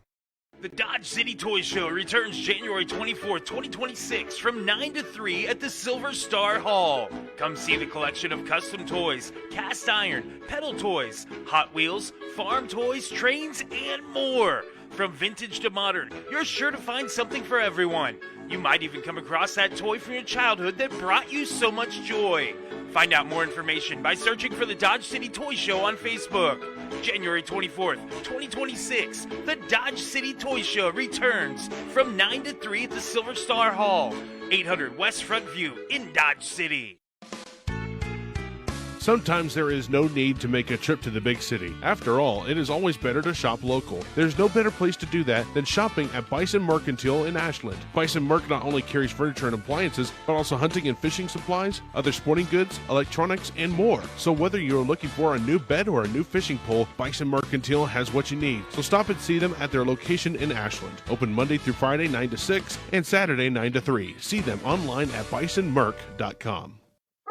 The Dodge City Toy Show returns January 24th, 2026 from 9 to 3 at the Silver Star Hall. Come see the collection of custom toys, cast iron, pedal toys, Hot Wheels, farm toys, trains, and more. From vintage to modern, you're sure to find something for everyone. You might even come across that toy from your childhood that brought you so much joy. Find out more information by searching for the Dodge City Toy Show on Facebook. January 24th, 2026, the Dodge City Toy Show returns from 9 to 3 at the Silver Star Hall, 800 West Front View in Dodge City. Sometimes there is no need to make a trip to the big city. After all, it is always better to shop local. There's no better place to do that than shopping at Bison Mercantile in Ashland. Bison Merc not only carries furniture and appliances, but also hunting and fishing supplies, other sporting goods, electronics, and more. So whether you're looking for a new bed or a new fishing pole, Bison Mercantile has what you need. So stop and see them at their location in Ashland. Open Monday through Friday 9 to 6 and Saturday 9 to 3. See them online at bisonmerc.com.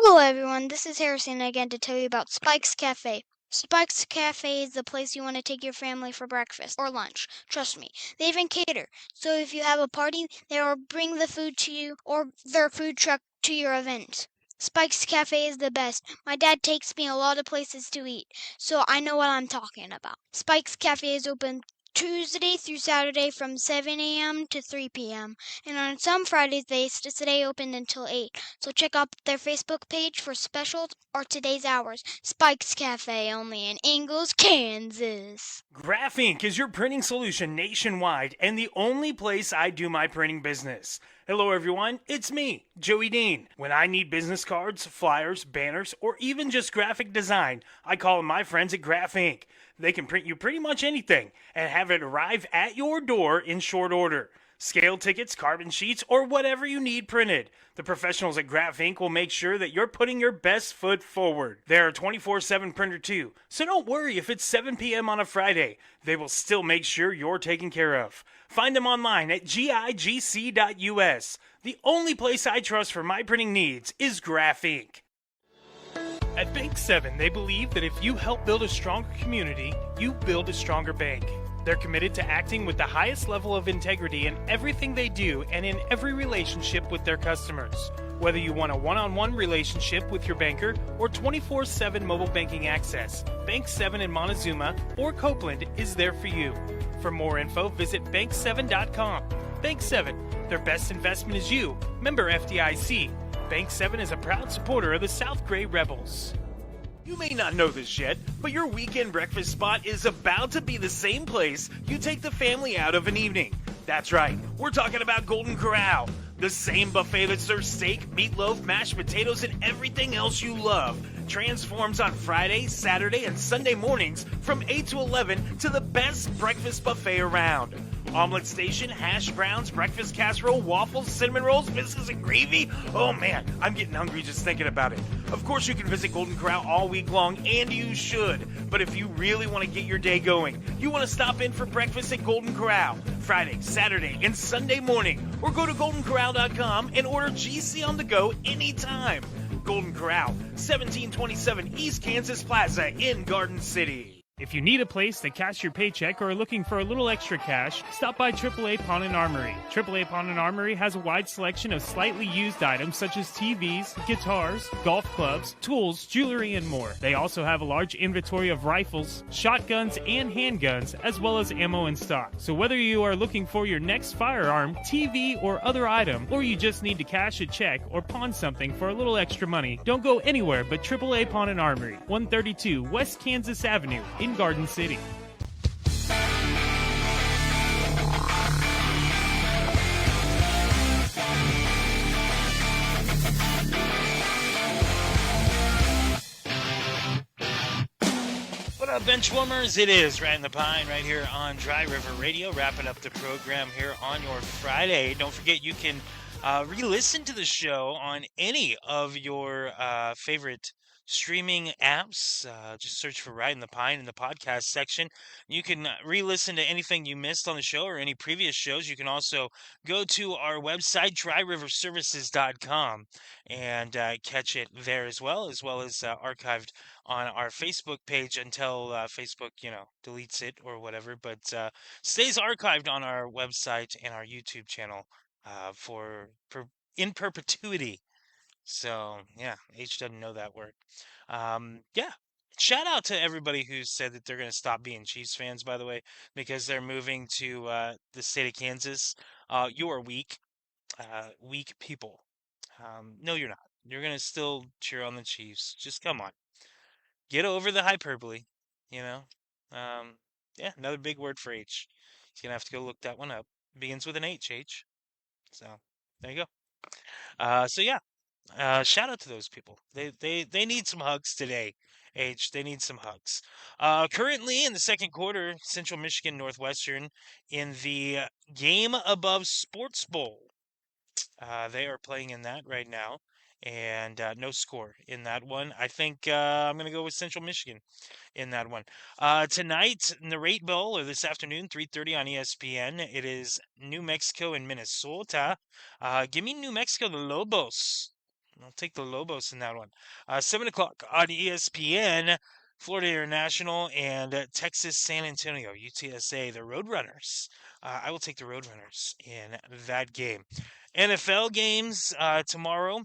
Hello everyone, this is Harrison again to tell you about Spike's Cafe. Spike's Cafe is the place you want to take your family for breakfast or lunch. Trust me, they even cater. So if you have a party, they will bring the food to you or their food truck to your event. Spike's Cafe is the best. My dad takes me a lot of places to eat, so I know what I'm talking about. Spike's Cafe is open Tuesday through Saturday from 7 a.m. to 3 p.m. And on some Fridays they stay open until 8. So check out their Facebook page for specials or today's hours. Spike's Cafe, only in Ingalls, Kansas. Graph Inc. is your printing solution nationwide and the only place I do my printing business. Hello everyone, it's me, Joey Dean. When I need business cards, flyers, banners, or even just graphic design, I call on my friends at Graph Inc. They can print you pretty much anything and have it arrive at your door in short order. Scale tickets, carbon sheets, or whatever you need printed. The professionals at Graph Inc. will make sure that you're putting your best foot forward. They're a 24/7 printer too, so don't worry if it's 7 p.m. on a Friday. They will still make sure you're taken care of. Find them online at gigc.us. The only place I trust for my printing needs is Graph Inc. At Bank 7, they believe that if you help build a stronger community, you build a stronger bank. They're committed to acting with the highest level of integrity in everything they do and in every relationship with their customers. Whether you want a one-on-one relationship with your banker or 24/7 mobile banking access, Bank 7 in Montezuma or Copeland is there for you. For more info, visit bank7.com. Bank 7, their best investment is you. Member FDIC. Bank 7 is a proud supporter of the South Gray Rebels. You may not know this yet, but your weekend breakfast spot is about to be the same place you take the family out of an evening. That's right, we're talking about Golden Corral, the same buffet that serves steak, meatloaf, mashed potatoes, and everything else you love. Transforms on Friday, Saturday, and Sunday mornings from 8 to 11 to the best breakfast buffet around. Omelet station, hash browns, breakfast casserole, waffles, cinnamon rolls, biscuits, and gravy. Oh man, I'm getting hungry just thinking about it. Of course, you can visit Golden Corral all week long, and you should. But if you really want to get your day going, you want to stop in for breakfast at Golden Corral Friday, Saturday, and Sunday morning, or go to goldencorral.com and order GC on the go anytime. Golden Corral, 1727 East Kansas Plaza in Garden City. If you need a place to cash your paycheck or are looking for a little extra cash, stop by AAA Pawn and Armory. AAA Pawn and Armory has a wide selection of slightly used items such as TVs, guitars, golf clubs, tools, jewelry, and more. They also have a large inventory of rifles, shotguns, and handguns, as well as ammo in stock. So whether you are looking for your next firearm, TV, or other item, or you just need to cash a check or pawn something for a little extra money, don't go anywhere but AAA Pawn and Armory, 132 West Kansas Avenue in Garden City. What up, Benchwarmers? It is Ridin the Pine right here on Dry River Radio, wrapping up the program here on your Friday. Don't forget you can re-listen to the show on any of your favorite streaming apps. Just search for Ridin the Pine in the podcast section. You can re-listen to anything you missed on the show or any previous shows. You can also go to our website, dryriverservices.com, and catch it there as well as archived on our Facebook page until Facebook, deletes it or whatever. But stays archived on our website and our YouTube channel for in perpetuity. So, yeah, H doesn't know that word. Yeah, shout out to everybody who said that they're going to stop being Chiefs fans, by the way, because they're moving to the state of Kansas. You are weak, weak people. No, you're not. You're going to still cheer on the Chiefs. Just come on. Get over the hyperbole, you know? Yeah, another big word for H. He's going to have to go look that one up. Begins with an H. So, there you go. So, yeah. Shout out to those people. They need some hugs today. They need some hugs. Currently in the second quarter, Central Michigan Northwestern in the Game Above Sports Bowl. They are playing in that right now, and no score in that one. I think I'm going to go with Central Michigan in that one. Tonight in the Rate Bowl, or this afternoon, 3:30 on ESPN, it is New Mexico and Minnesota. Give me New Mexico, the Lobos. I'll take the Lobos in that one. 7 o'clock on ESPN. Florida International, and Texas San Antonio, UTSA, the Roadrunners. I will take the Roadrunners in that game. NFL games tomorrow.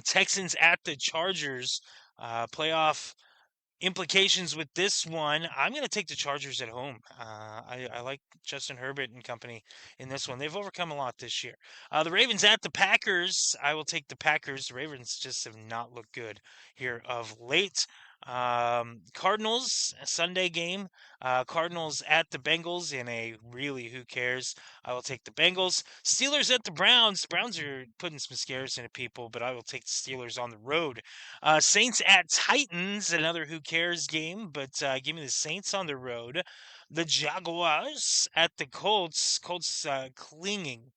Texans at the Chargers. Playoff implications with this one. I'm going to take the Chargers at home. I like Justin Herbert and company in this one. They've overcome a lot this year. The Ravens at the Packers. I will take the Packers. The Ravens just have not looked good here of late. Cardinals, a Sunday game. Cardinals at the Bengals in a really who cares. I will take the Bengals. Steelers at the Browns. The Browns are putting some scares into people, but I will take the Steelers on the road. Saints at Titans, another who cares game, but give me the Saints on the road. The Jaguars at the Colts. Colts clinging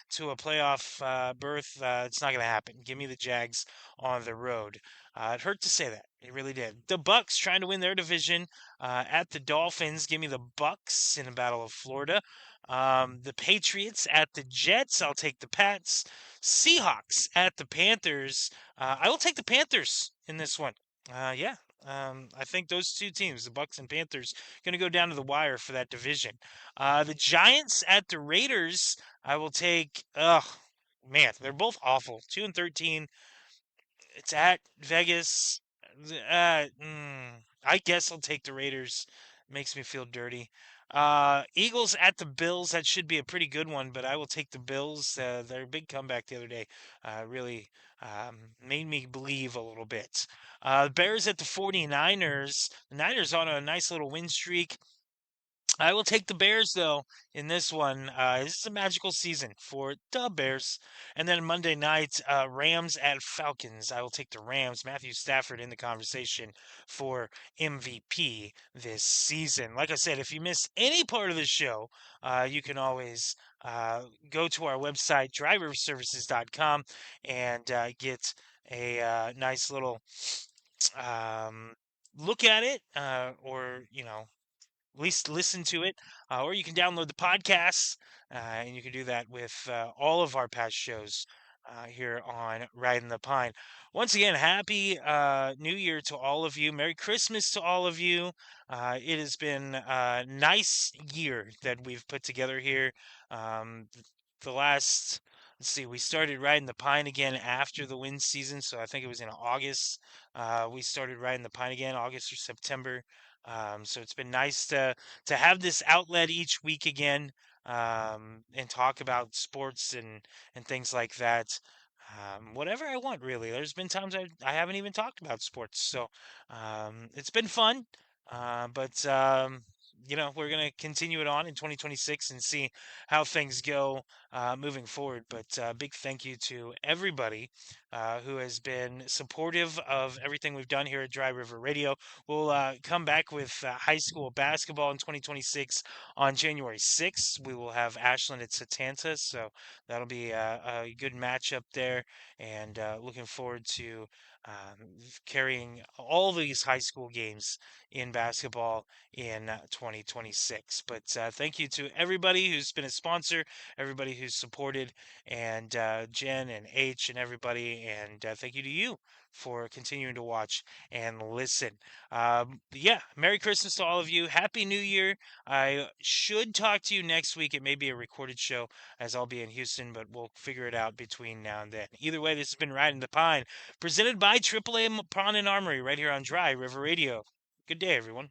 to a playoff berth. It's not going to happen. Give me the Jags on the road. It hurt to say that. It really did. The Bucks trying to win their division at the Dolphins. Give me the Bucks in the Battle of Florida. The Patriots at the Jets. I'll take the Pats. Seahawks at the Panthers. I will take the Panthers in this one. Yeah. I think those two teams, the Bucks and Panthers, going to go down to the wire for that division. The Giants at the Raiders. I will take. Oh man, they're both awful. 2-13. It's at Vegas. I guess I'll take the Raiders. Makes me feel dirty. Eagles at the Bills. That should be a pretty good one, but I will take the Bills. Their big comeback the other day really made me believe a little bit. Bears at the 49ers. The Niners on a nice little win streak. I will take the Bears, though, in this one. This is a magical season for the Bears. And then Monday night, Rams at Falcons. I will take the Rams. Matthew Stafford in the conversation for MVP this season. Like I said, if you missed any part of the show, you can always go to our website, dryriverservices.com, and get a nice little look at it, or, at least listen to it, or you can download the podcast, and you can do that with all of our past shows here on Riding the Pine. Once again, happy New Year to all of you. Merry Christmas to all of you. It has been a nice year that we've put together here. The last, let's see, we started Riding the Pine again after the wind season, so I think it was in August. We started Riding the Pine again, August or September. So it's been nice to have this outlet each week again, and talk about sports and things like that. Whatever I want, really. There's been times I haven't even talked about sports, so it's been fun. But we're gonna continue it on in 2026 and see how things go moving forward. But big thank you to everybody who has been supportive of everything we've done here at Dry River Radio. We'll come back with high school basketball in 2026 on January 6th. We will have Ashland at Satanta, so that'll be a good matchup there. And looking forward to carrying all these high school games in basketball in 2026. But thank you to everybody who's been a sponsor, everybody who's supported, and Jen and H and everybody. And thank you to you for continuing to watch and listen. Yeah, Merry Christmas to all of you. Happy New Year. I should talk to you next week. It may be a recorded show as I'll be in Houston, but we'll figure it out between now and then. Either way, this has been Riding the Pine, presented by AAA Pawn and Armory right here on Dry River Radio. Good day, everyone.